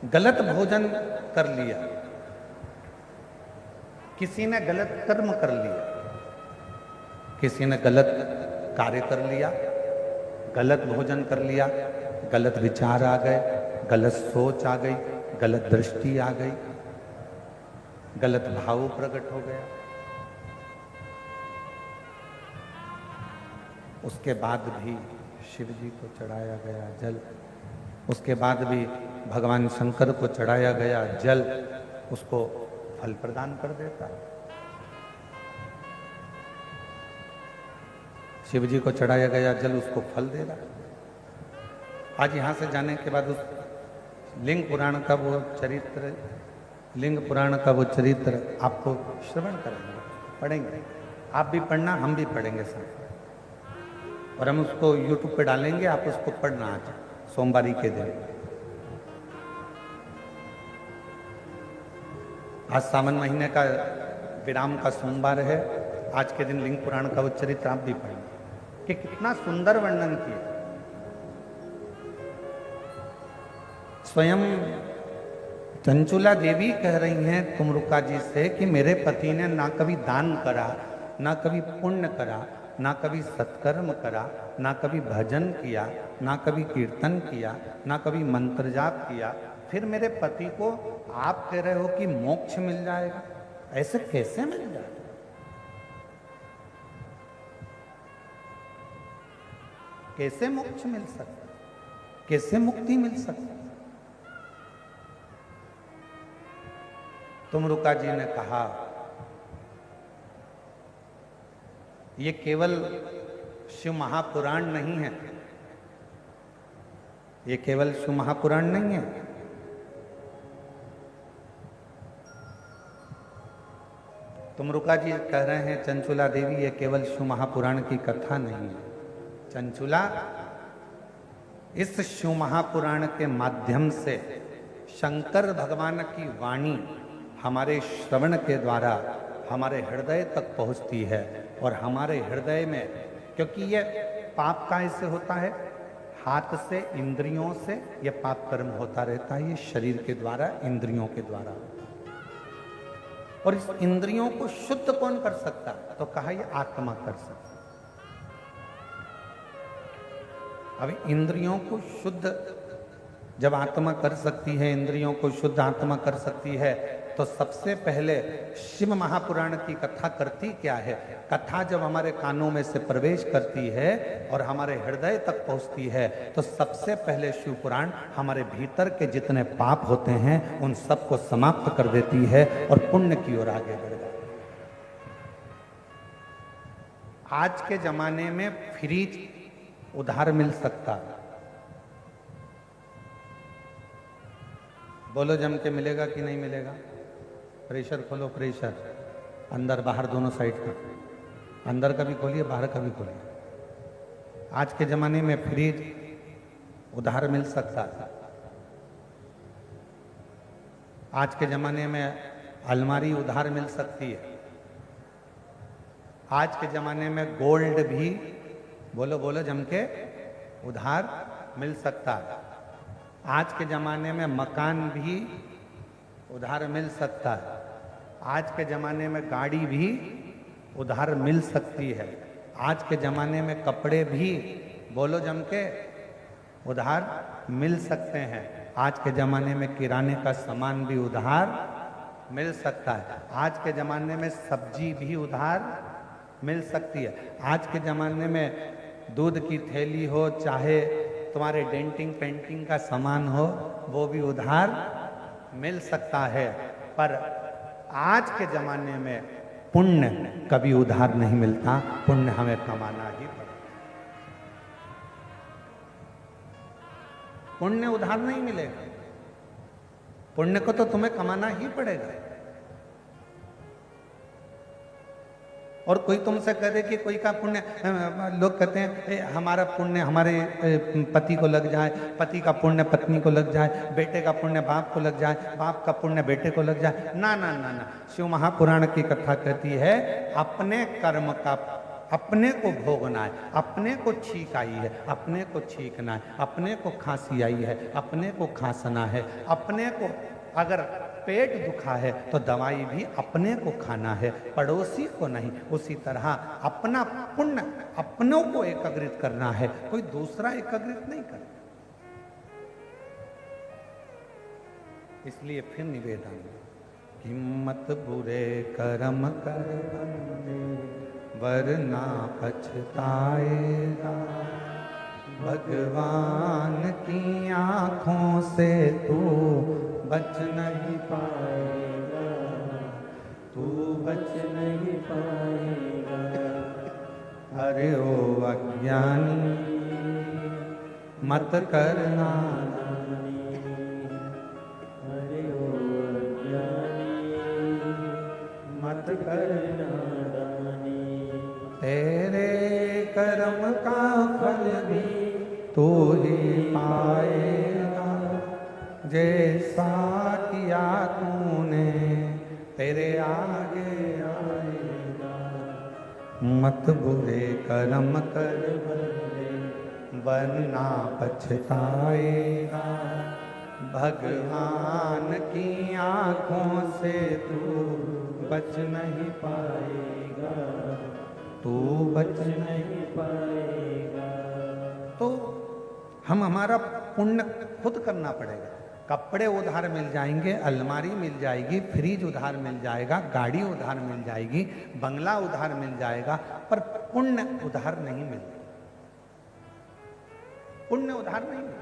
गलत भोजन कर लिया, किसी ने गलत कर्म कर लिया, किसी ने गलत कार्य कर लिया, गलत भोजन कर लिया, गलत विचार आ गए, गलत सोच आ गई, गलत दृष्टि आ गई, गलत भाव प्रकट हो गया। उसके बाद भी शिव जी को चढ़ाया गया जल, उसके बाद भी भगवान शंकर को चढ़ाया गया जल उसको फल प्रदान कर देता। शिव जी को चढ़ाया गया जल उसको फल दे रहा। आज यहां से जाने के बाद उस लिंग पुराण का वो चरित्र, लिंग पुराण का वो चरित्र आपको श्रवण करेंगे, पढ़ेंगे। आप भी पढ़ना, हम भी पढ़ेंगे साथ, और हम उसको YouTube पे डालेंगे, आप उसको पढ़ना आज सोमवारी के दिन। आज सावन महीने का विराम का सोमवार है। आज के दिन लिंग पुराण का वो चरित्र आप भी पढ़ेंगे कि कितना सुंदर वर्णन किया। स्वयं चंचुला देवी कह रही हैं तुमरुका जी से कि मेरे पति ने ना कभी दान करा, ना कभी पुण्य करा, ना कभी सत्कर्म करा, ना कभी भजन किया, ना कभी कीर्तन किया, ना कभी मंत्र जाप किया, फिर मेरे पति को आप कह रहे हो कि मोक्ष मिल जाएगा। ऐसे कैसे मिल जाएगा? कैसे मोक्ष मिल सकता, कैसे मुक्ति मिल सकती? तुमरुका जी ने कहा ये केवल शिव महापुराण नहीं है, ये केवल शिव महापुराण नहीं है, तुमरुका जी कह रहे हैं चंचुला देवी ये केवल शिव महापुराण की कथा नहीं है। चंचुला, इस शिव महापुराण के माध्यम से शंकर भगवान की वाणी हमारे श्रवण के द्वारा हमारे हृदय तक पहुंचती है, और हमारे हृदय में, क्योंकि ये पाप काय से होता है, हाथ से, इंद्रियों से ये पाप कर्म होता रहता है, ये शरीर के द्वारा, इंद्रियों के द्वारा। और इस इंद्रियों को शुद्ध कौन कर सकता? तो कहा ये आत्मा कर सकता। अब इंद्रियों को शुद्ध जब आत्मा कर सकती है, इंद्रियों को शुद्ध आत्मा कर सकती है, तो सबसे पहले शिव महापुराण की कथा करती क्या है? कथा जब हमारे कानों में से प्रवेश करती है और हमारे हृदय तक पहुंचती है, तो सबसे पहले शिव पुराण हमारे भीतर के जितने पाप होते हैं उन सबको समाप्त कर देती है और पुण्य की ओर आगे बढ़ जाती है। आज के जमाने में फ्रिज उधार मिल सकता, बोलो जम के मिलेगा कि नहीं मिलेगा? प्रेशर खोलो, प्रेशर अंदर बाहर दोनों साइड का, अंदर का भी खोलिए, बाहर का भी खोलिए। आज के जमाने में फ्रिज उधार मिल सकता, आज के जमाने में अलमारी उधार मिल सकती है, आज के जमाने में गोल्ड भी, बोलो बोलो जम के, उधार मिल सकता है। आज के जमाने में मकान भी उधार मिल सकता है, आज के जमाने में गाड़ी भी उधार मिल सकती है, आज के जमाने में कपड़े भी, बोलो जम के, उधार मिल सकते हैं, आज के जमाने में किराने का सामान भी उधार मिल सकता है, आज के जमाने में सब्जी भी उधार मिल सकती है, आज के जमाने में दूध की थैली हो, चाहे तुम्हारे डेंटिंग पेंटिंग का सामान हो, वो भी उधार मिल सकता है। पर आज के जमाने में पुण्य कभी उधार नहीं मिलता, पुण्य हमें कमाना ही पड़ेगा। पुण्य उधार नहीं मिलेगा, पुण्य को तो तुम्हें कमाना ही पड़ेगा। और कोई तुमसे कह दे कि कोई का पुण्य, लोग कहते हैं हमारा पुण्य हमारे पति को लग जाए, पति का पुण्य पत्नी को लग जाए, बेटे का पुण्य बाप को लग जाए, बाप का पुण्य बेटे को लग जाए। ना ना ना ना, शिव महापुराण की कथा कहती है अपने कर्म का अपने को भोगना है, अपने को छींक आई है अपने को छींकना है, अपने को खांसी आई है अपने को खांसना है, अपने को अगर पेट दुखा है तो दवाई भी अपने को खाना है, पड़ोसी को नहीं। उसी तरह अपना पुण्य अपनों को एकत्रित करना है, कोई दूसरा एकत्रित नहीं करना। इसलिए फिर निवेदन, हिम्मत बुरे कर्म कर बंदे वरना पछताएगा, भगवान की आंखों से तू बच नहीं पाएगा, तू बच नहीं पाएगा। अरे ओ अज्ञानी मत करना, अरे ओ अज्ञानी मत करना, तेरे कर्म का फल भी तू ही पाएगा, जैसा किया तूने तेरे आगे आएगा। मत बुरे कर्म कर बंदे वरना पछताएगा, भगवान की आंखों से तू बच नहीं पाएगा, तू बच नहीं पाएगा। तो हम हमारा पुण्य खुद करना पड़ेगा। कपड़े उधार मिल जाएंगे, अलमारी मिल जाएगी, फ्रिज उधार मिल जाएगा, गाड़ी उधार मिल जाएगी, बंगला उधार मिल जाएगा, पर पुण्य उधार नहीं मिलता। पुण्य उधार नहीं मिलता।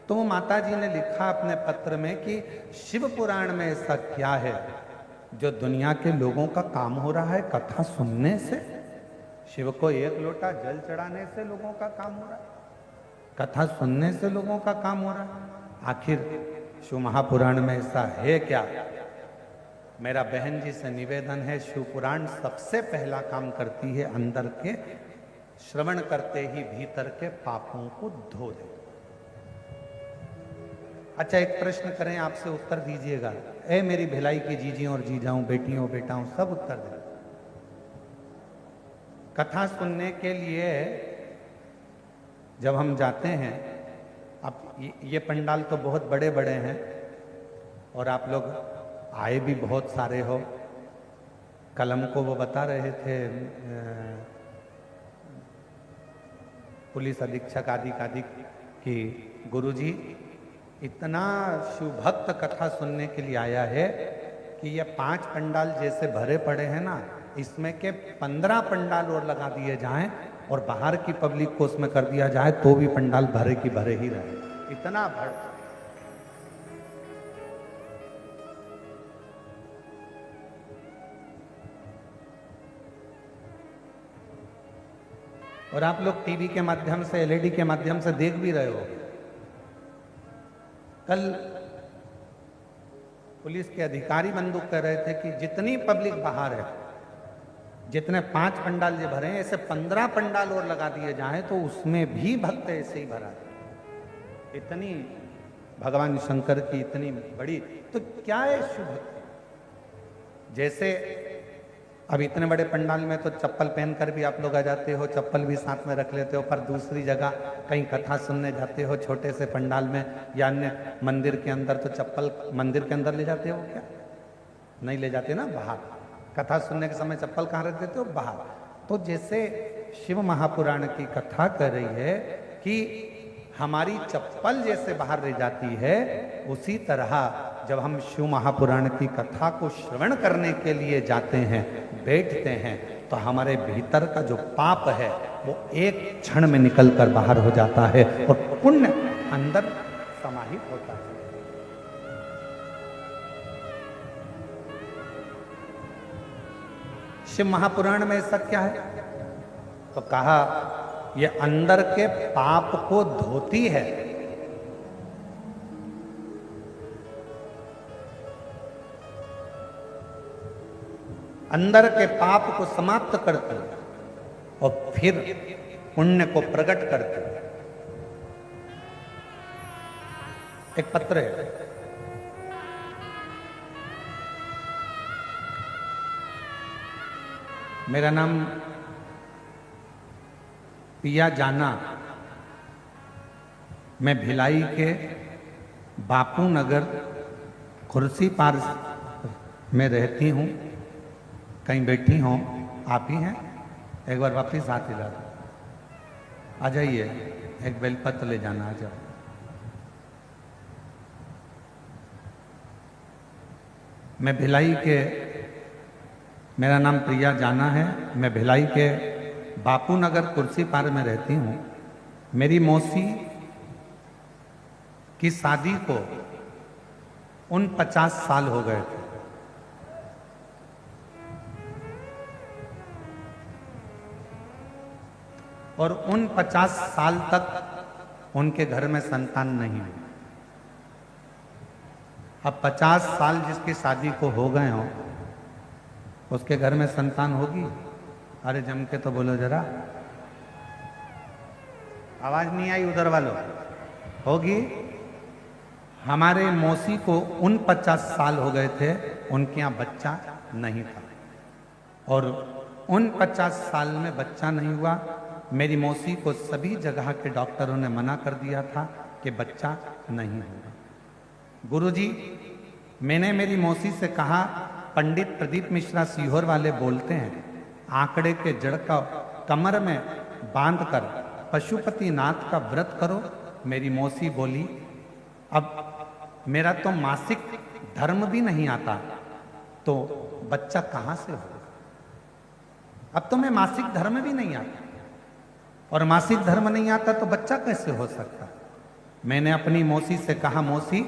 तो माता जी ने लिखा अपने पत्र में कि शिव पुराण में ऐसा क्या है जो दुनिया के लोगों का काम हो रहा है कथा सुनने से। शिव को एक लोटा जल चढ़ाने से लोगों का काम हो रहा है, कथा सुनने से लोगों का काम हो रहा है। आखिर शिव महापुराण में ऐसा है क्या? मेरा बहन जी से निवेदन है, शिव पुराण सबसे पहला काम करती है अंदर के, श्रवण करते ही भीतर के पापों को धो दे। अच्छा, एक प्रश्न करें, आपसे उत्तर दीजिएगा। ए मेरी भिलाई की जीजियों और जीजाओं, बेटियों बेटाओं, सब उत्तर दें। कथा सुनने के लिए जब हम जाते हैं, अब ये पंडाल तो बहुत बड़े बड़े हैं और आप लोग आए भी बहुत सारे हो। कल हमको वो बता रहे थे पुलिस अधीक्षक आदि कि गुरुजी इतना शिव भक्त कथा सुनने के लिए आया है कि ये 5 पंडाल जैसे भरे पड़े हैं ना, इसमें के 15 पंडाल और लगा दिए जाएं और बाहर की पब्लिक को उसमें कर दिया जाए तो भी पंडाल भरे की भरे ही रहे। इतना भर। और आप लोग टीवी के माध्यम से, एलईडी के माध्यम से देख भी रहे हो। कल पुलिस के अधिकारी बंदूक कह रहे थे कि जितनी पब्लिक बाहर है, जितने 5 पंडाल जो भरे हैं, ऐसे 15 पंडाल और लगा दिए जाएं तो उसमें भी भक्त ऐसे ही भरा है। इतनी भगवान शंकर की इतनी बड़ी, तो क्या है शिव भक्ति? जैसे अब इतने बड़े पंडाल में तो चप्पल पहनकर भी आप लोग आ जाते हो, चप्पल भी साथ में रख लेते हो, पर दूसरी जगह कहीं कथा सुनने जाते हो छोटे से पंडाल में या अन्य मंदिर के अंदर, तो चप्पल मंदिर के अंदर ले जाते हो क्या? नहीं ले जाते ना, बाहर। कथा सुनने के समय चप्पल कहाँ रख देते हो? बाहर। तो जैसे शिव महापुराण की कथा कर रही है कि हमारी चप्पल जैसे बाहर रह जाती है, उसी तरह जब हम शिव महापुराण की कथा को श्रवण करने के लिए जाते हैं, बैठते हैं, तो हमारे भीतर का जो पाप है वो एक क्षण में निकलकर बाहर हो जाता है और पुण्य अंदर समाहित होता है। शिव महापुराण में ऐसा क्या है? तो कहा ये अंदर के पाप को धोती है। अंदर के पाप को समाप्त करते हैं और फिर पुण्य को प्रकट करते हैं। एक पत्र है, मेरा नाम पिया जाना। मैं भिलाई के बापू नगर खुर्सी पार में रहती हूँ। कहीं बैठी हो आप ही हैं? एक बार वापिस हाथ हिला दो। आ जाइए, एक बेलपत्र ले जाना। आ जाओ। मैं भिलाई के, मेरा नाम प्रिया जाना है। मैं भिलाई के बापू नगर कुर्सी पार में रहती हूँ। मेरी मौसी की शादी को 49 साल हो गए थे। और 49 साल तक उनके घर में संतान नहीं हुई। अब 50 साल जिसकी शादी को हो गए हो, उसके घर में संतान होगी? अरे जम के तो बोलो जरा, आवाज नहीं आई उधर वालों। होगी? हमारे मौसी को 49 साल हो गए थे, उनके यहाँ बच्चा नहीं था। और 49 साल में बच्चा नहीं हुआ। मेरी मौसी को सभी जगह के डॉक्टरों ने मना कर दिया था कि बच्चा नहीं होगा। गुरुजी, मैंने मेरी मौसी से कहा, पंडित प्रदीप मिश्रा सीहोर वाले बोलते हैं, आंकड़े के जड़ का कमर में बांधकर पशुपति नाथ का व्रत करो। मेरी मौसी बोली, अब मेरा तो मासिक धर्म भी नहीं आता, तो बच्चा कहां से होगा? अब तो मैं मासिक धर्म भी नहीं आता, और मासिक धर्म नहीं आता तो बच्चा कैसे हो सकता? मैंने अपनी मौसी से कहा, मौसी,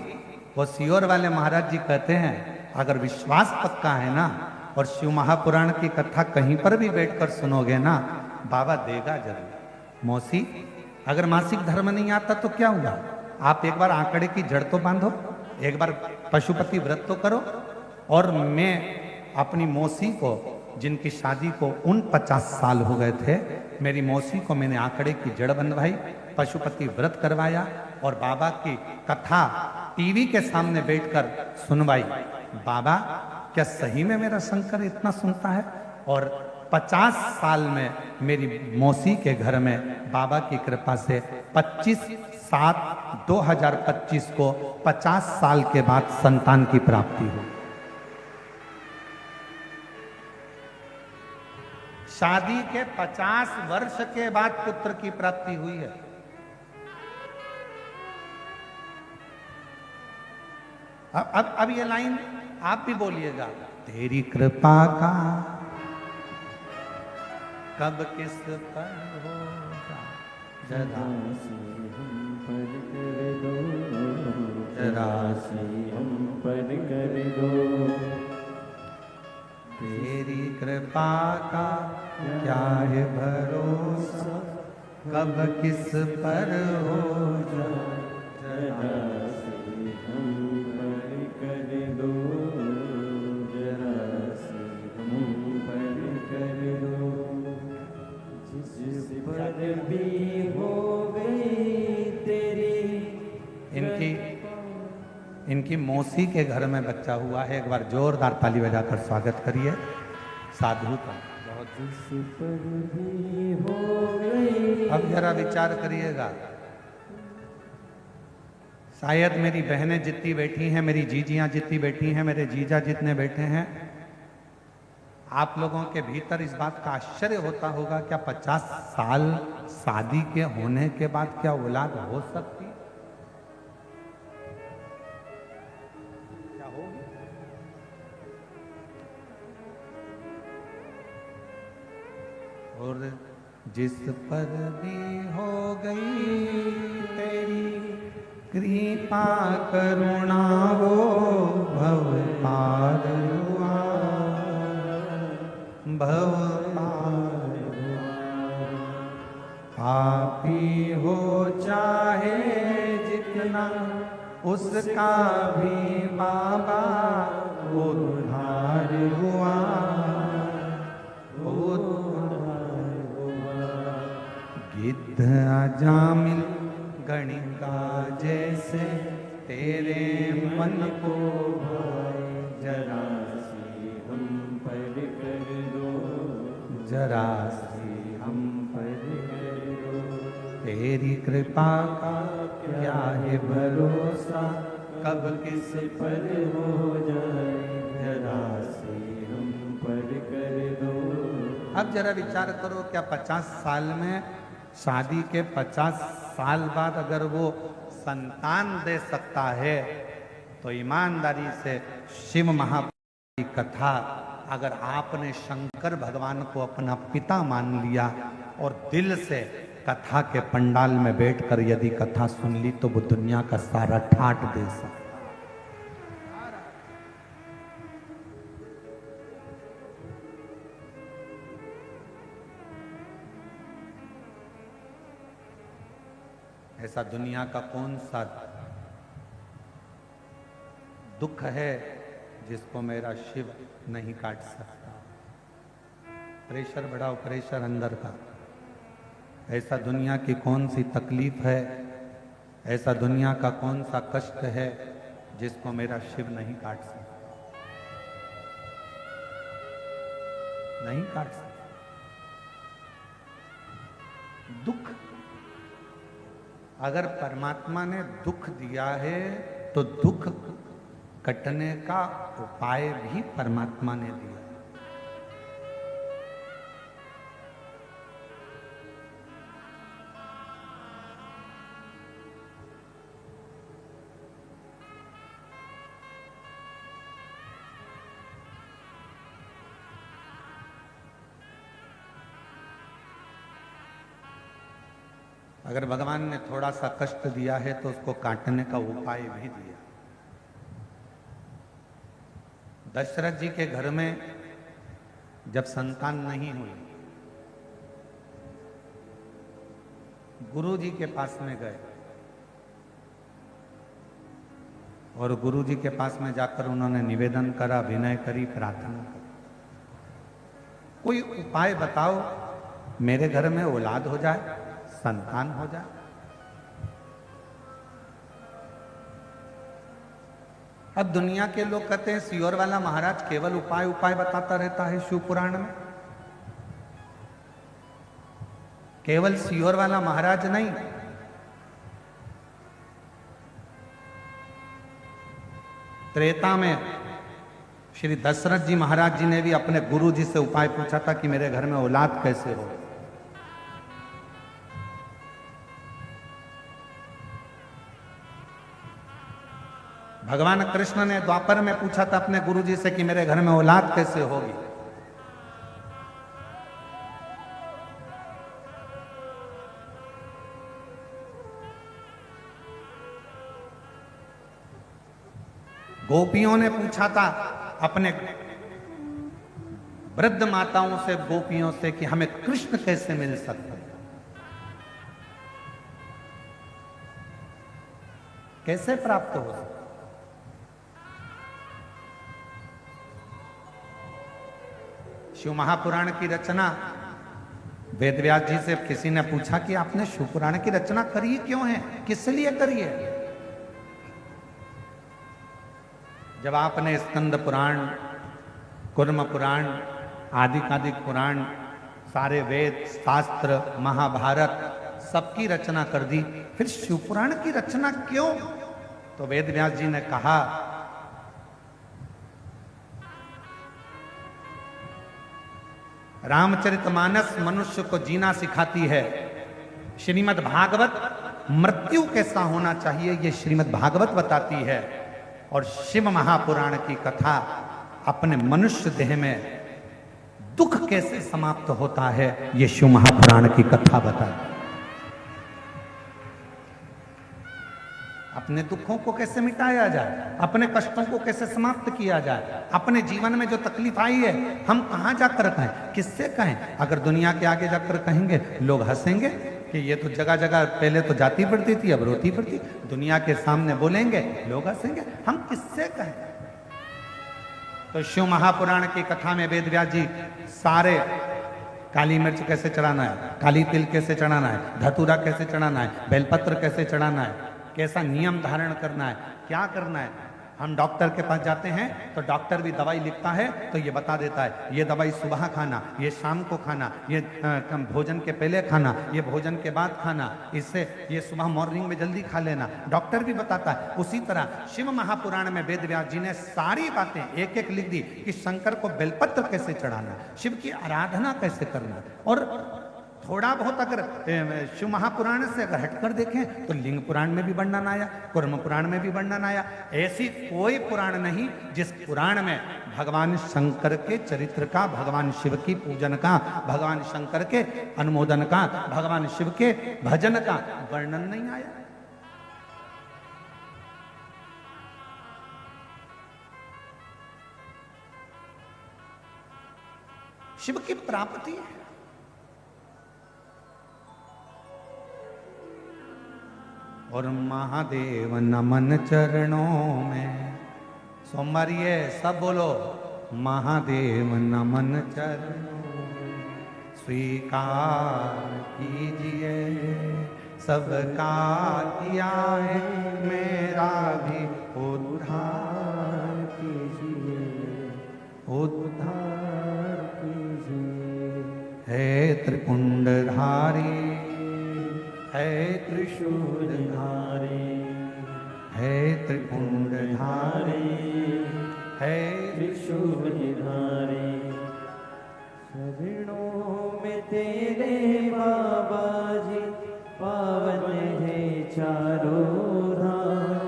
वो सीहोर वाले महाराज जी कहते हैं, अगर विश्वास पक्का है ना, और शिव महापुराण की कथा कहीं पर भी बैठकर सुनोगे ना, बाबा देगा जरूर। मौसी, अगर मासिक धर्म नहीं आता तो क्या हुआ? आप एक बार आंकड़े की जड़ तो बांधो, एक बार पशुपति व्रत तो करो। और मैं अपनी मौसी को, जिनकी शादी को 49 साल हो गए थे, मेरी मौसी को मैंने आंकड़े की जड़ बंधवाई, पशुपति व्रत करवाया, और बाबा की कथा टीवी के सामने बैठकर सुनवाई। बाबा, क्या सही में मेरा शंकर इतना सुनता है? और 50 साल में मेरी मौसी के घर में बाबा की कृपा से 25/7/2025 को 50 साल के बाद संतान की प्राप्ति हुई। शादी के 50 वर्ष के बाद पुत्र की प्राप्ति हुई है। अब ये लाइन आप भी बोलिएगा, तेरी कृपा का कब किस पर होगा, जरा से हम पर कर दो। तेरी कृपा का क्या है भरोसा, कब किस पर हो जाए, जरा से हम पर कर दो, जरा से हम पर कर दो। जिस पर भी हो गई तेरी। इनकी मौसी के घर में बच्चा हुआ है। एक बार जोरदार ताली बजाकर स्वागत करिए साधु का। अब जरा विचार करिएगा, शायद मेरी बहनें जितनी बैठी हैं, मेरी जीजियां जितनी बैठी हैं, मेरे जीजा जितने बैठे हैं, आप लोगों के भीतर इस बात का आश्चर्य होता होगा, क्या 50 साल शादी के होने के बाद क्या औलाद हो सकती? क्या होगी? और जिस पर भी हो गई तेरी कृपा करुणा, वो भव पार हुआ, भव पार हुआ। पापी हो चाहे जितना, उसका भी बाबा उद्धार हुआ, उद्धार हुआ। गिद्ध अजामिल गणिका जैसे तेरे मन को भाए, जरा सी हम पर कर दो, राशि हम पर कर दो। तेरी कृपा का क्या है भरोसा, कब किस पर हो जाए राशि हम पर कर दो। अब जरा विचार करो, क्या 50 साल में, शादी के 50 साल बाद अगर वो संतान दे सकता है, तो ईमानदारी से शिव महापुराण की कथा, अगर आपने शंकर भगवान को अपना पिता मान लिया और दिल से कथा के पंडाल में बैठकर यदि कथा सुन ली, तो वो दुनिया का सारा ठाट दे सकता। ऐसा दुनिया का कौन सा दुख है जिसको मेरा शिव नहीं काट सकता। प्रेशर बढ़ाओ, प्रेशर अंदर का। ऐसा दुनिया की कौन सी तकलीफ है, ऐसा दुनिया का कौन सा कष्ट है जिसको मेरा शिव नहीं काट सकता, नहीं काट सकता। दुख, अगर परमात्मा ने दुख दिया है तो दुख कटने का उपाय भी परमात्मा ने दिया। अगर भगवान ने थोड़ा सा कष्ट दिया है तो उसको काटने का उपाय भी दिया। दशरथ जी के घर में जब संतान नहीं हुई, गुरु जी के पास में गए और गुरु जी के पास में जाकर उन्होंने निवेदन करा, विनय करी, प्रार्थना करी, कोई उपाय बताओ, मेरे घर में औलाद हो जाए, संतान हो जाए। अब दुनिया के लोग कहते हैं सियोर वाला महाराज केवल उपाय उपाय बताता रहता है शिव पुराण में। केवल सियोर वाला महाराज नहीं, त्रेता में श्री दशरथ जी महाराज जी ने भी अपने गुरु जी से उपाय पूछा था कि मेरे घर में औलाद कैसे हो। भगवान कृष्ण ने द्वापर में पूछा था अपने गुरु जी से कि मेरे घर में औलाद कैसे होगी। गोपियों ने पूछा था अपने वृद्ध माताओं से, गोपियों से, कि हमें कृष्ण कैसे मिल सकते हैं, कैसे प्राप्त हो सकते। शिव महापुराण की रचना वेदव्यास जी से किसी ने पूछा कि आपने शिव पुराण की रचना करी क्यों है, किस लिए करी है। जब आपने स्कंद पुराण, कुर्म पुराण, आदिकादिक पुराण, सारे वेद शास्त्र, महाभारत सबकी रचना कर दी, फिर शिव पुराण की रचना क्यों। तो वेदव्यास जी ने कहा, रामचरितमानस मनुष्य को जीना सिखाती है, श्रीमद् भागवत मृत्यु कैसा होना चाहिए ये श्रीमद् भागवत बताती है, और शिव महापुराण की कथा अपने मनुष्य देह में दुख कैसे समाप्त होता है ये शिव महापुराण की कथा बताती है। अपने दुखों को कैसे मिटाया जाए, अपने कष्टों को कैसे समाप्त किया जाए, अपने जीवन में जो तकलीफ आई है हम कहां जाकर कहें, किससे कहें। अगर दुनिया के आगे जाकर कहेंगे लोग हंसेंगे कि ये तो जगह जगह पहले तो जाती पड़ती थी अब रोती पड़ती। दुनिया के सामने बोलेंगे लोग हंसेंगे, हम किससे कहें। तो शिव महापुराण की कथा में वेदव्यास जी सारे काली मिर्च कैसे चढ़ाना है, काली तिल कैसे चढ़ाना है, धतूरा कैसे चढ़ाना है, बेलपत्र कैसे चढ़ाना है, कैसा नियम धारण करना है, क्या करना है, हम डॉक्टर के पास जाते हैं तो डॉक्टर भी दवाई लिखता है तो ये बता देता है ये दवाई सुबह खाना, ये शाम को खाना, ये भोजन के पहले खाना, ये भोजन के बाद खाना, इससे ये सुबह मॉर्निंग में जल्दी खा लेना, डॉक्टर भी बताता है। उसी तरह शिव महापुराण में वेद व्यास जी ने सारी बातें एक एक लिख दी कि शंकर को बेलपत्र कैसे चढ़ाना, शिव की आराधना कैसे करना। और थोड़ा बहुत अगर शिव महापुराण से अगर हटकर देखें तो लिंग पुराण में भी वर्णन आया, कुर्म पुराण में भी वर्णन आया। ऐसी कोई पुराण नहीं जिस पुराण में भगवान शंकर के चरित्र का, भगवान शिव की पूजन का, भगवान शंकर के अनुमोदन का, भगवान शिव के भजन का वर्णन नहीं आया। शिव की प्राप्ति है। और महादेव नमन चरणों में, सोमवार ये सब बोलो, महादेव नमन चरणों में स्वीकार कीजिए, सबका किया है मेरा भी उद्धार कीजिए, उद्धार कीजिए। हे त्रिपुंडधारी, है त्रिशूलधारी, है त्रिपुंडधारी, है त्रिशूलधारी। शरणों में तेरे बाबा जी पावन है चारों धाम,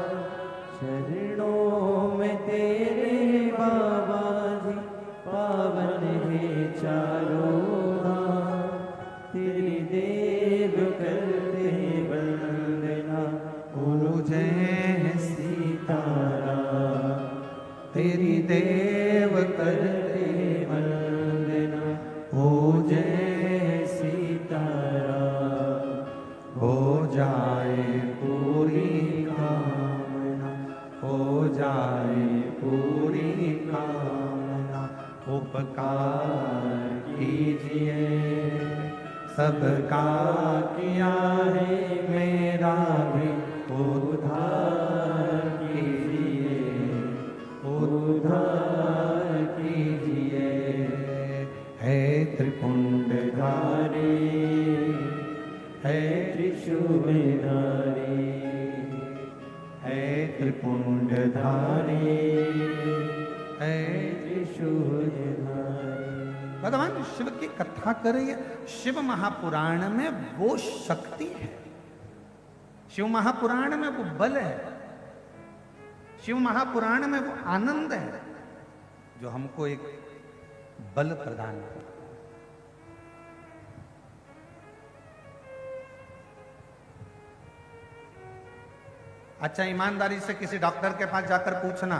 शरणों में तेरे बाबा जी पावन है चारों धाम। तेरी देव करते वंदना, ओ जय सीताराम, तेरी देव करते वंदना, ओ जय सीताराम। हो जाए पूरी कामना, हो जाए पूरी कामना, उपकार कीजिए, सबका किया है मेरा भी उद्धार कीजिए, उद्धार कीजिए। है त्रिपुंडधारी, है त्रिशूलधारी, है त्रिपुंडधारी, है त्रिशूलधारी। भगवान शिव की कथा करिए। शिव महापुराण में वो शक्ति है, शिव महापुराण में वो बल है, शिव महापुराण में वो आनंद है जो हमको एक बल प्रदान करता है। अच्छा, ईमानदारी से किसी डॉक्टर के पास जाकर पूछना,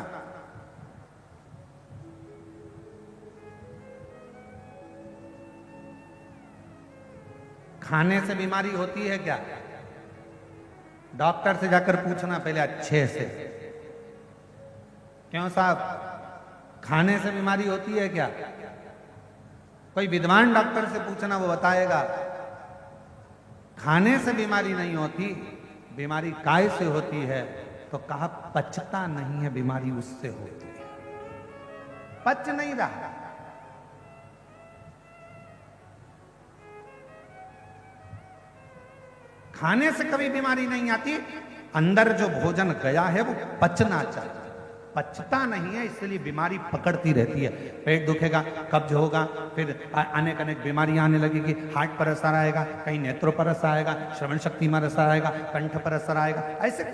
खाने से बीमारी होती है क्या? डॉक्टर से जाकर पूछना पहले अच्छे से, क्यों साहब खाने से बीमारी होती है क्या? कोई विद्वान डॉक्टर से पूछना, वो बताएगा खाने से बीमारी नहीं होती, बीमारी काय से होती है। तो कहा पचता नहीं है, बीमारी उससे होती है, पच नहीं रहा। खाने से कभी बीमारी नहीं आती, अंदर जो भोजन गया है वो पचना चाहिए, पचता नहीं है, इसलिए बीमारी पकड़ती रहती है। पेट दुखेगा, कब्ज होगा, फिर अनेक अनेक बीमारियां आने लगेगी, हार्ट पर असर आएगा, कहीं नेत्रों पर असर आएगा, श्रवण शक्ति में असर आएगा, कंठ पर असर आएगा, ऐसे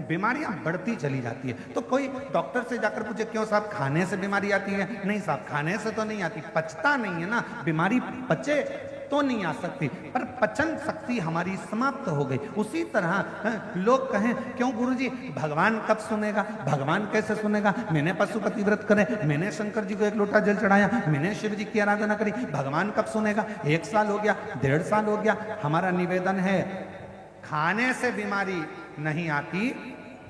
बीमारियां बढ़ती चली जाती है। तो कोई डॉक्टर से जाकर पूछे क्यों साहब खाने से बीमारी आती है? नहीं साहब खाने से तो नहीं आती, पचता नहीं है ना, बीमारी पचे तो नहीं आ सकती, पर पचन शक्ति हमारी समाप्त हो गई। उसी तरह लोग कहें क्यों गुरुजी भगवान कब सुनेगा, भगवान कैसे सुनेगा? मैंने पशुपति व्रत करे, मैंने शंकर जी को 1 लोटा जल चढ़ाया, मैंने शिव जी की आराधना करी, भगवान कब सुनेगा? 1 साल हो गया, 1.5 साल हो गया। हमारा निवेदन है, खाने से बीमारी नहीं आती,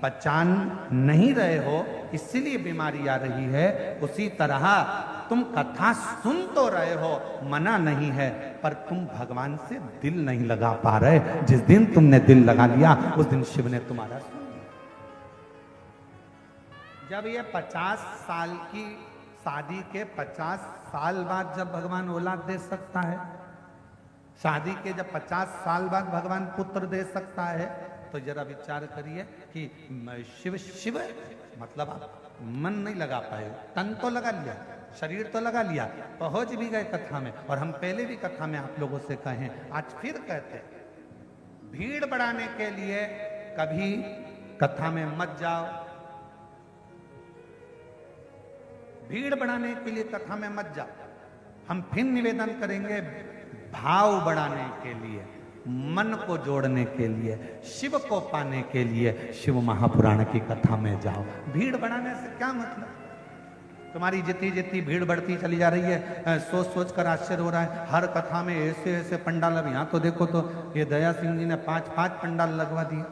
पहचान नहीं रहे हो इसलिए बीमारी आ रही है। उसी तरह तुम कथा सुन तो रहे हो, मना नहीं है, पर तुम भगवान से दिल नहीं लगा पा रहे। जिस दिन तुमने दिल लगा लिया उस दिन शिव ने तुम्हारा सुन लिया। जब ये 50 साल की शादी के 50 साल बाद जब भगवान औलाद दे सकता है, शादी के जब 50 साल बाद भगवान पुत्र दे सकता है, तो जरा विचार करिए कि शिव शिव मतलब आप मन नहीं लगा पाए, तन तो लगा लिया, शरीर तो लगा लिया, पहुंच भी गए कथा में। और हम पहले भी कथा में आप लोगों से कहें, आज फिर कहते हैं, भीड़ बढ़ाने के लिए कभी कथा में मत जाओ, भीड़ बढ़ाने के लिए कथा में मत जाओ। हम फिर निवेदन करेंगे, भाव बढ़ाने के लिए, मन को जोड़ने के लिए, शिव को पाने के लिए शिव महापुराण की कथा में जाओ। भीड़ बढ़ाने से क्या मतलब? तुम्हारी जितनी जितनी भीड़ बढ़ती चली जा रही है, सोच सोच कर आश्चर्य हो रहा है। हर कथा में ऐसे ऐसे पंडाल, अब यहाँ तो देखो तो ये दया सिंह जी ने 5-5 पंडाल लगवा दिए।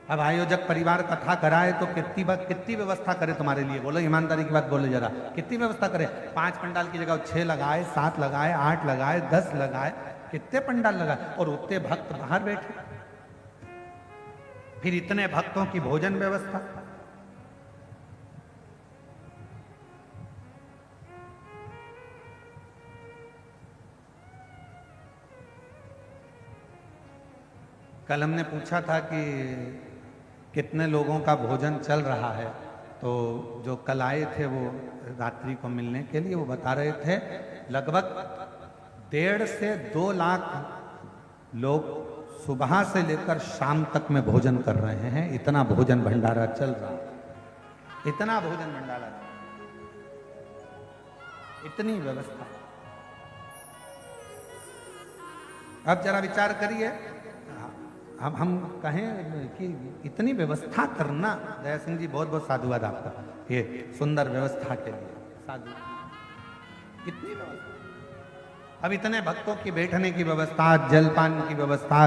अब आयोजक परिवार कथा कराए तो कितनी व्यवस्था करे तुम्हारे लिए? बोलो ईमानदारी की बात बोले जरा, कितनी व्यवस्था करे? 5 पंडाल की जगह 6 लगाए, 7 लगाए, 8 लगाए, 10 लगाए, कितने पंडाल लगाए, और उतने भक्त बाहर बैठे, फिर इतने भक्तों की भोजन व्यवस्था। कल हमने पूछा था कि कितने लोगों का भोजन चल रहा है, तो जो कल आए थे वो रात्रि को मिलने के लिए, वो बता रहे थे लगभग 1.5 से 2 लाख लोग सुबह से लेकर शाम तक में भोजन कर रहे हैं। इतना भोजन भंडारा चल रहा है, इतना भोजन भंडारा, इतनी व्यवस्था। अब जरा विचार करिए, हम कहें कि इतनी व्यवस्था करना, दया सिंह जी बहुत बहुत साधुवाद आपका, ये सुंदर व्यवस्था के लिए साधु। इतनी व्यवस्था, अब इतने भक्तों की बैठने की व्यवस्था, जलपान की व्यवस्था,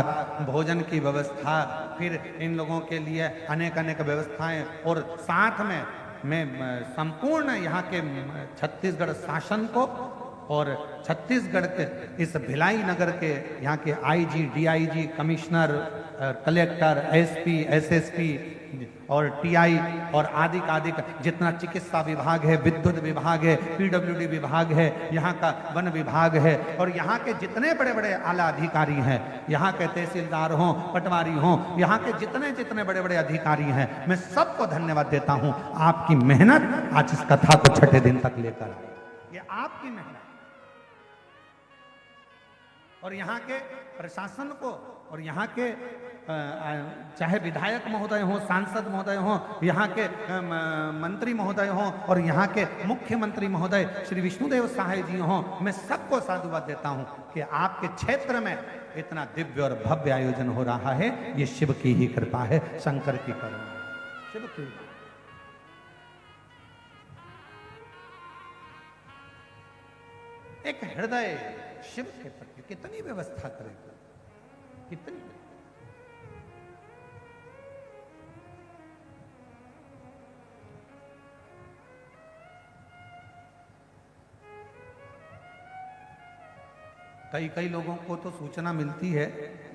भोजन की व्यवस्था, फिर इन लोगों के लिए अनेक अनेक व्यवस्थाएं, और साथ में मैं संपूर्ण यहाँ के छत्तीसगढ़ शासन को और छत्तीसगढ़ के इस भिलाई नगर के यहाँ के IG, DIG, commissioner, collector, SP, SSP और टीआई और आदि जितना चिकित्सा विभाग है, विद्युत विभाग है, पीडब्ल्यूडी विभाग है, यहाँ का वन विभाग है, और यहाँ के जितने बड़े बड़े आला अधिकारी हैं, यहाँ के तहसीलदार हों, पटवारी हों, यहाँ के जितने जितने बड़े बड़े अधिकारी हैं, मैं सबको धन्यवाद देता हूँ। आपकी मेहनत आज इस कथा को 6ठे दिन तक लेकर आई, ये आपकी मेहनत। और यहाँ के प्रशासन को, और यहाँ के चाहे विधायक महोदय हों, सांसद महोदय हों, यहाँ के मंत्री महोदय हों, और यहाँ के मुख्यमंत्री महोदय श्री विष्णुदेव सहाय जी हों, मैं सबको साधुवाद देता हूँ कि आपके क्षेत्र में इतना दिव्य और भव्य आयोजन हो रहा है। ये शिव की ही कृपा है, शंकर की करुणा है, शिव की। एक हृदय शिव के प्रति कितनी व्यवस्था करेगा, कितनी। कई लोगों को तो सूचना मिलती है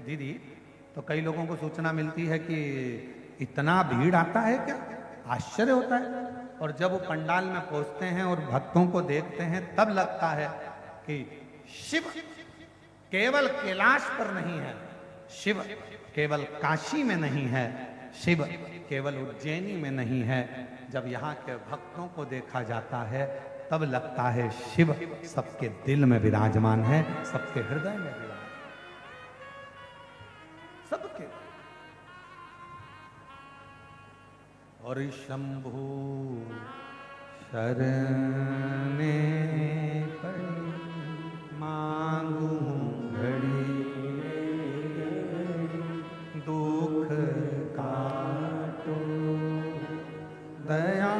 दीदी, तो कई लोगों को सूचना मिलती है कि इतना भीड़ आता है क्या, आश्चर्य होता है। और जब वो पंडाल में पहुंचते हैं और भक्तों को देखते हैं, तब लगता है कि शिव केवल कैलाश पर नहीं है, शिव केवल काशी में नहीं है, शिव केवल उज्जैनी में नहीं है। जब यहाँ के भक्तों को देखा जाता है, तब लगता है शिव सबके दिल में विराजमान है, सबके हृदय में विराजमान, सबके। और शंभु शरणे पड़ी मांगू घड़ी, दुख काटो दया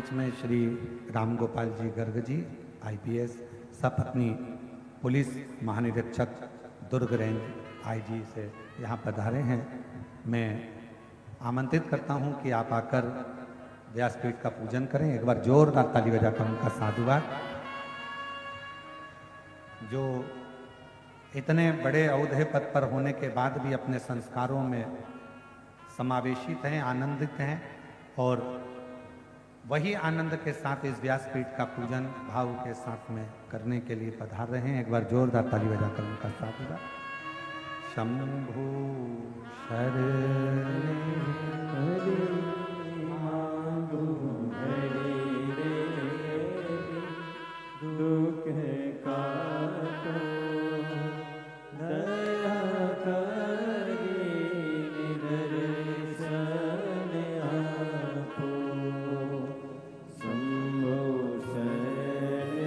बीच में श्री राम गोपाल जी गर्ग जी आईपीएस सब अपनी पुलिस महानिरीक्षक दुर्ग रेंज आईजी से यहाँ पधारे हैं। मैं आमंत्रित करता हूँ कि आप आकर व्यासपीठ का पूजन करें। एक बार जोरदार ताली बजाकर उनका साधुवाद। जो इतने बड़े औहदे पद पर होने के बाद भी अपने संस्कारों में समावेशित हैं, आनंदित हैं और वही आनंद के साथ इस व्यासपीठ का पूजन भाव के साथ में करने के लिए पधार रहे हैं। एक बार जोरदार ताली बजाकर उनका साधुवाद। शंभु शरण दुख काटो दया करी निदर्शन आपो शंभो शरण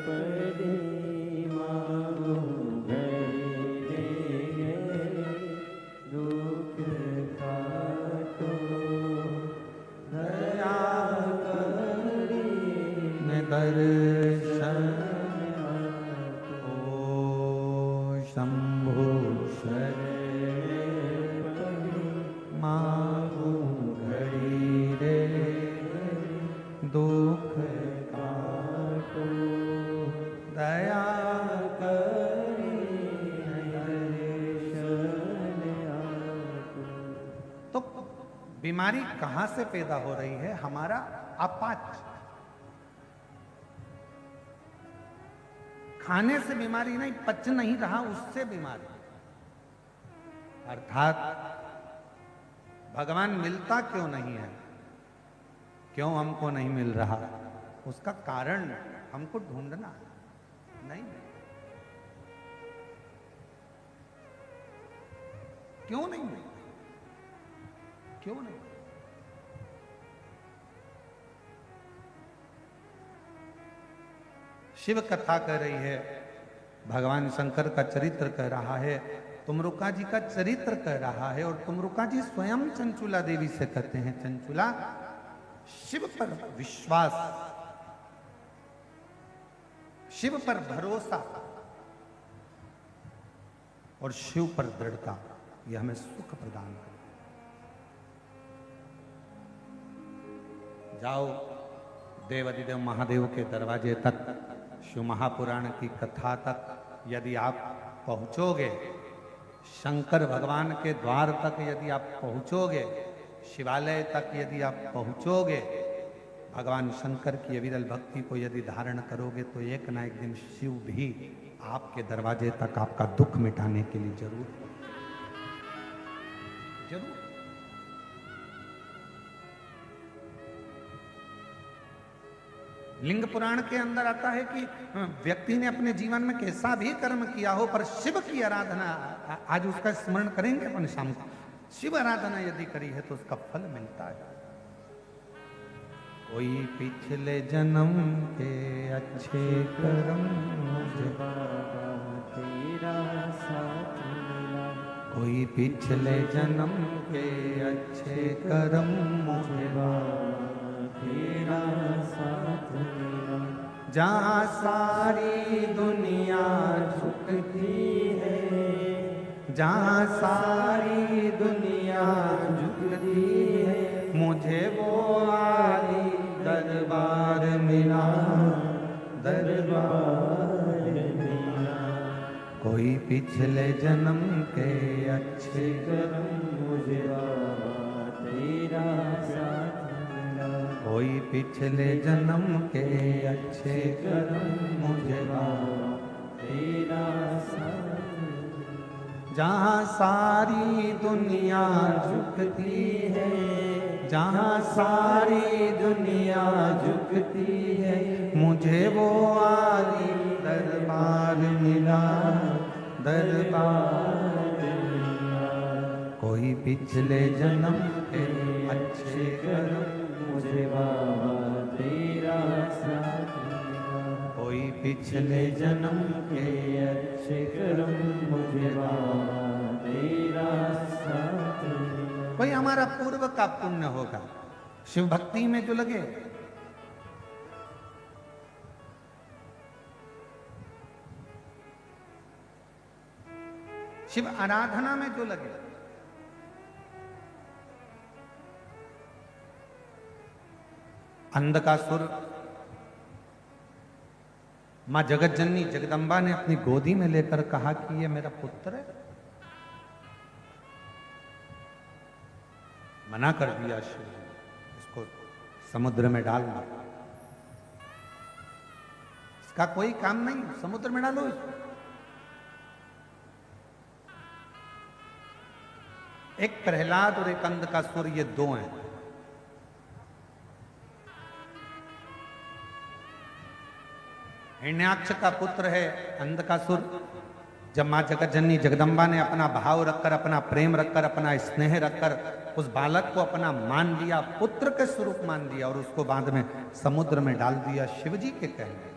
पड़ी मांगो घड़ी रे दुख काटो दया करी दर्शन ओ शंभु शरण मांगू घड़ी रे दुख काटो दया करी तो बीमारी कहां से पैदा हो रही है? हमारा अपाच खाने से बीमारी नहीं, पच नहीं रहा उससे बीमारी। अर्थात भगवान मिलता क्यों नहीं है, क्यों हमको नहीं मिल रहा, उसका कारण हमको ढूंढना नहीं। क्यों नहीं मिल, क्यों नहीं? शिव कथा कह रही है, भगवान शंकर का चरित्र कह रहा है, तुमरुका जी का चरित्र कह रहा है और तुमरुका जी स्वयं चंचुला देवी से कहते हैं, चंचुला शिव पर विश्वास, शिव पर भरोसा और शिव पर दृढ़ता, यह हमें सुख प्रदान करे। जाओ देवादिदेव महादेव के दरवाजे तक, शिव महापुराण की कथा तक यदि आप पहुंचोगे, शंकर भगवान के द्वार तक यदि आप पहुंचोगे, शिवालय तक यदि आप पहुंचोगे, भगवान शंकर की अविरल भक्ति को यदि धारण करोगे तो एक ना एक दिन शिव भी आपके दरवाजे तक आपका दुख मिटाने के लिए जरूर जरूर। लिंग पुराण के अंदर आता है कि व्यक्ति ने अपने जीवन में कैसा भी कर्म किया हो पर शिव की आराधना, आज उसका स्मरण करेंगे अपन शाम को, शिव आराधना यदि करी है तो उसका फल मिलता है। कोई पिछले जन्म के अच्छे कर्म मुझे बाबा तेरा साथ मिला, कोई पिछले जन्म के अच्छे कर्म मुझे बाबा तेरा साथ मिला, जहाँ सारी दुनिया झुकती है, जहाँ सारी दुनिया झुकती है, मुझे वो आली दरबार मिला, दरबार मिला। कोई पिछले जन्म के अच्छे कर्म मुझे बाबा तेरा साथ मिला, कोई पिछले जन्म के अच्छे कर्म मुझे बाबा तेरा साथ मिला, जहाँ सारी दुनिया झुकती है, जहाँ सारी दुनिया झुकती है, मुझे वो आली दरबार मिला, दरबार मिला। कोई पिछले जन्म के अच्छे कर्म मुझे बाबा तेरा साथ मिला, कोई पिछले जन्म के अच्छे कर्म मुझे बाबा तेरा साथ मिला। कोई हमारा पूर्व का पुण्य होगा, शिव भक्ति में जो लगे शिव आराधना में जो लगे। अंधकासुर मां जगत जननी जगदम्बा ने अपनी गोदी में लेकर कहा कि ये मेरा पुत्र है। मना कर दिया शिव ने, इसको समुद्र में डालना, इसका कोई काम नहीं, समुद्र में डालो इसको। एक प्रहलाद और एक अंधकासुर, ये दो हैं। हिरण्याक्ष का पुत्र है अंधकासुर। जब मां जगत जननी जगदम्बा ने अपना भाव रखकर, अपना प्रेम रखकर, अपना स्नेह रखकर उस बालक को अपना मान लिया, पुत्र के स्वरूप मान लिया और उसको बाद में समुद्र में डाल दिया, शिव जी के कहने,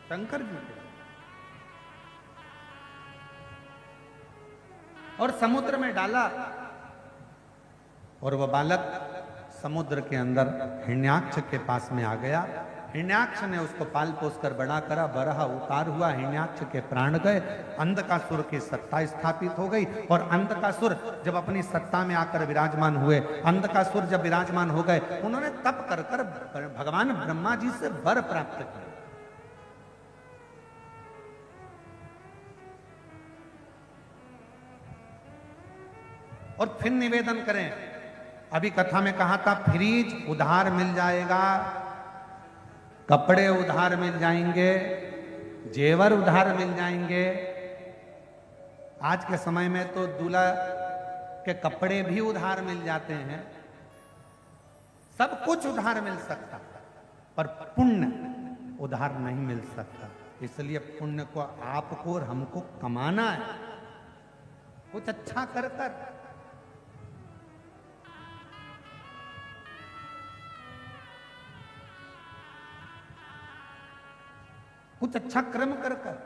शंकर जी के, और समुद्र में डाला। और वह बालक समुद्र के अंदर हिरण्याक्ष के पास में आ गया। हिरण्याक्ष ने उसको पाल पोस कर बड़ा करा, बरहा उतार हुआ, हिरण्याक्ष के प्राण गए, अंधकासुर की सत्ता स्थापित हो गई। और अंधकासुर जब अपनी सत्ता में आकर विराजमान हुए, अंधकासुर जब विराजमान हो गए, उन्होंने तप कर कर भगवान ब्रह्मा जी से वर प्राप्त किया। और फिर निवेदन करें, अभी कथा में कहा था फ्रीज उधार मिल जाएगा, कपड़े उधार मिल जाएंगे, जेवर उधार मिल जाएंगे। आज के समय में तो दूल्हा के कपड़े भी उधार मिल जाते हैं, सब कुछ उधार मिल सकता, पर पुण्य उधार नहीं मिल सकता। इसलिए पुण्य को आपको और हमको कमाना है, कुछ अच्छा कर कर। कुछ अच्छा कर्म कर कर।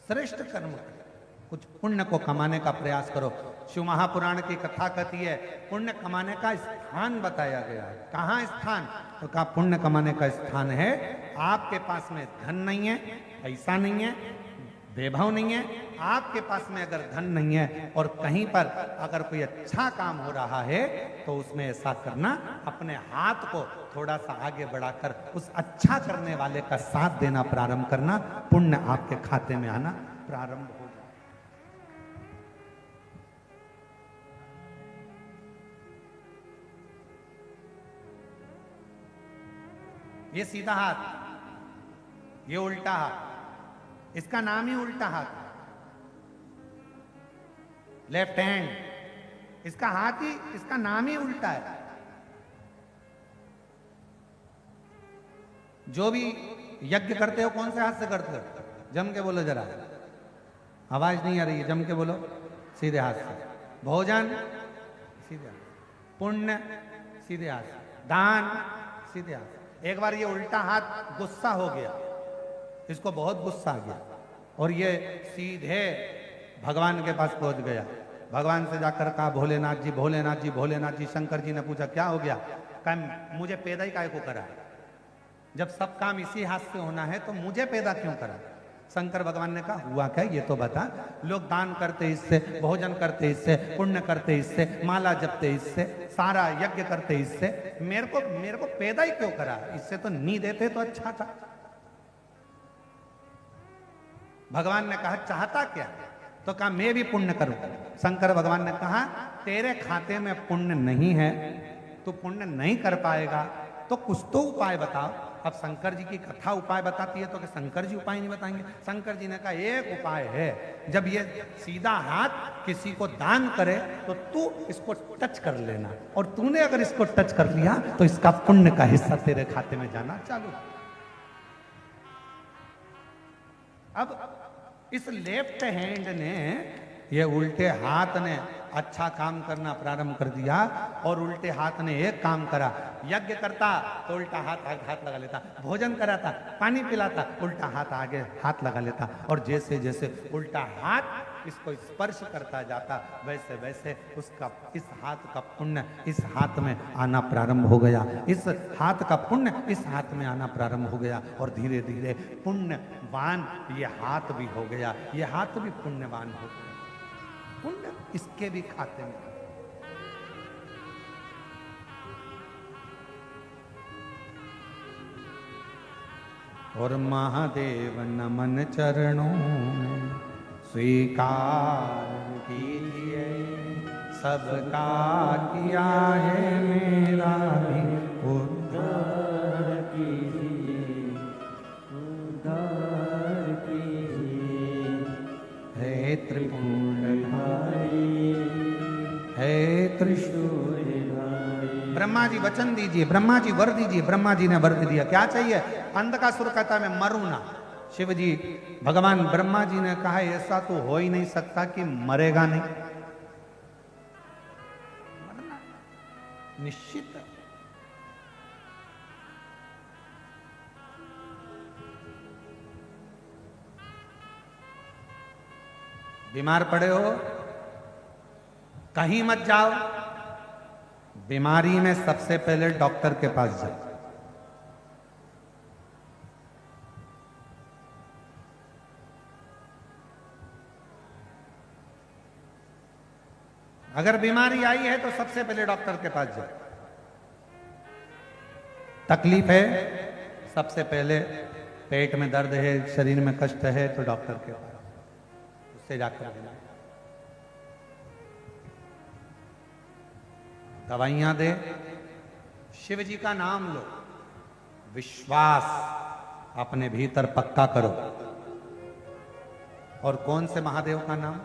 श्रेष्ठ कर्म कर, कुछ पुण्य को कमाने का प्रयास करो। शिव महापुराण की कथा कहती है पुण्य कमाने का स्थान बताया गया है। कहाँ स्थान? तो कहा पुण्य कमाने का स्थान है आपके पास में धन नहीं है, पैसा नहीं है, वैभव नहीं है, आपके पास में अगर धन नहीं है और कहीं पर अगर कोई अच्छा काम हो रहा है तो उसमें ऐसा करना, अपने हाथ को थोड़ा सा आगे बढ़ाकर उस अच्छा करने वाले का साथ देना प्रारंभ करना, पुण्य आपके खाते में आना प्रारंभ हो जाए। ये सीधा हाथ, ये उल्टा हाथ, इसका नाम ही उल्टा हाथ, लेफ्ट हैंड, इसका हाथ ही, इसका नाम ही उल्टा है। जो भी यज्ञ करते हो कौन से हाथ से करते हो? जम के बोलो जरा, आवाज नहीं आ रही है, जम के बोलो। सीधे हाथ से। भोजन सीधे हाथ, पुण्य सीधे हाथ, दान सीधे हाथ। एक बार ये उल्टा हाथ गुस्सा हो गया, इसको बहुत गुस्सा आ गया और ये सीधे भगवान के पास पहुंच गया। भगवान से जाकर कहा भोलेनाथ जी, भोलेनाथ जी, भोलेनाथ जी। शंकर जी ने पूछा क्या हो गया? कहा मुझे पैदा ही काहे को करा? जब सब काम इसी हाथ से होना है तो मुझे पैदा क्यों करा? शंकर भगवान ने कहा हुआ क्या ये तो बता। लोग दान करते इससे, भोजन करते इससे, पुण्य करते इससे, माला जपते इससे, सारा यज्ञ करते इससे, मेरे को पैदा ही क्यों करा? इससे तो नी देते तो अच्छा था। भगवान ने कहा चाहता क्या? तो कहा मैं भी पुण्य करूं। शंकर भगवान ने कहा तेरे खाते में पुण्य नहीं है, तू पुण्य नहीं कर पाएगा, तो कुछ तो उपाय बताओ। अब शंकर जी की कथा उपाय बताती है तो कि शंकर जी उपाय नहीं बताएंगे? शंकर जी ने कहा एक उपाय है, जब ये सीधा हाथ किसी को दान करे तो तू इसको टच कर लेना, और तूने अगर इसको टच कर लिया तो इसका पुण्य का हिस्सा तेरे खाते में जाना चालू। अब इस लेफ्ट हैंड ने, ये उल्टे हाथ ने अच्छा काम करना प्रारंभ कर दिया और उल्टे हाथ ने एक काम करा। यज्ञ करता तो उल्टा हाथ लगा लेता, भोजन कराता, पानी पिलाता, उल्टा हाथ आगे हाथ लगा लेता, और जैसे जैसे उल्टा हाथ इसको स्पर्श करता जाता, वैसे वैसे उसका इस हाथ का पुण्य इस हाथ में आना प्रारंभ हो गया, इस हाथ का पुण्य इस हाथ में आना प्रारंभ हो गया, और धीरे धीरे पुण्यवान ये हाथ भी हो गया, ये हाथ भी पुण्यवान हो गया, पुण्य इसके भी खाते में। और महादेव नमन चरणों में स्वीकार कीजिए, सबका किया है मेरा भी उद्धार कीजिए, उद्धार कीजिए। है त्रिपुरधारी, है त्रिशूलधारी। ब्रह्मा जी वचन दीजिए, ब्रह्मा जी वर दीजिए। ब्रह्मा जी ने वर दिया, क्या चाहिए? अंधकासुर कहता मैं मरूं ना। शिव जी, भगवान ब्रह्मा जी ने कहा ऐसा तो हो ही नहीं सकता कि मरेगा नहीं, मरना निश्चित है। बीमार पड़े हो, कहीं मत जाओ, बीमारी में सबसे पहले डॉक्टर के पास जाओ। अगर बीमारी आई है तो सबसे पहले डॉक्टर के पास जाओ। तकलीफ है, सबसे पहले पेट में दर्द है, शरीर में कष्ट है तो डॉक्टर के पास, उससे जाकर मिला। दवाइयां दे, शिव जी का नाम लो, विश्वास अपने भीतर पक्का करो। और कौन से महादेव का नाम?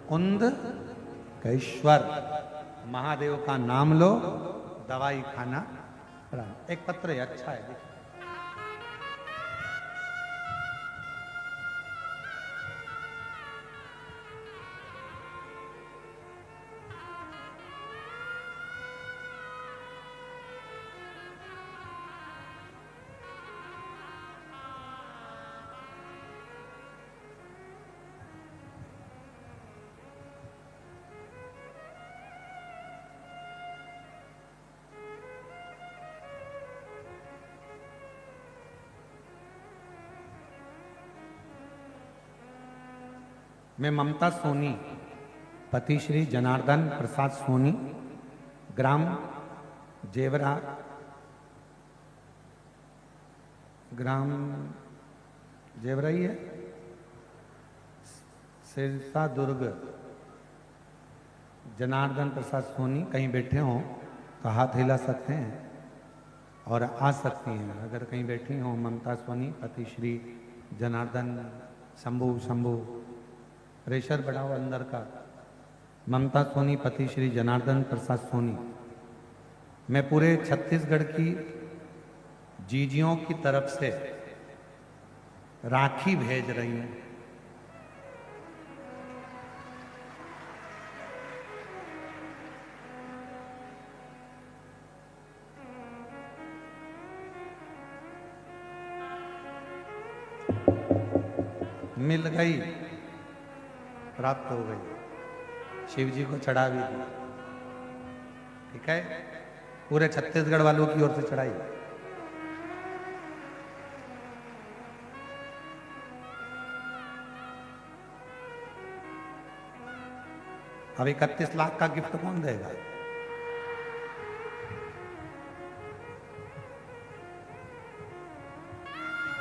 कुंद केश्वर महादेव का नाम लो, दवाई खाना प्रारंभ। एक पत्र है, अच्छा है, देखिए। मैं ममता सोनी, पति श्री जनार्दन प्रसाद सोनी, ग्राम जेवरा, ग्राम जेवरा ही है, सिरसा दुर्ग, जनार्दन प्रसाद सोनी। कहीं बैठे हों तो हाथ हिला सकते हैं और आ सकती हैं। अगर कहीं बैठी हों ममता सोनी, पति श्री जनार्दन, शंभू शंभू, प्रेशर बढ़ा हुआ अंदर का। ममता सोनी, पति श्री जनार्दन प्रसाद सोनी। मैं पूरे छत्तीसगढ़ की जीजियों की तरफ से राखी भेज रही हूं। मिल गई, प्राप्त हो गई, शिव जी को चढ़ा भी दी। ठीक है, पूरे छत्तीसगढ़ वालों की ओर से चढ़ाई। अब 31 लाख का गिफ्ट कौन देगा?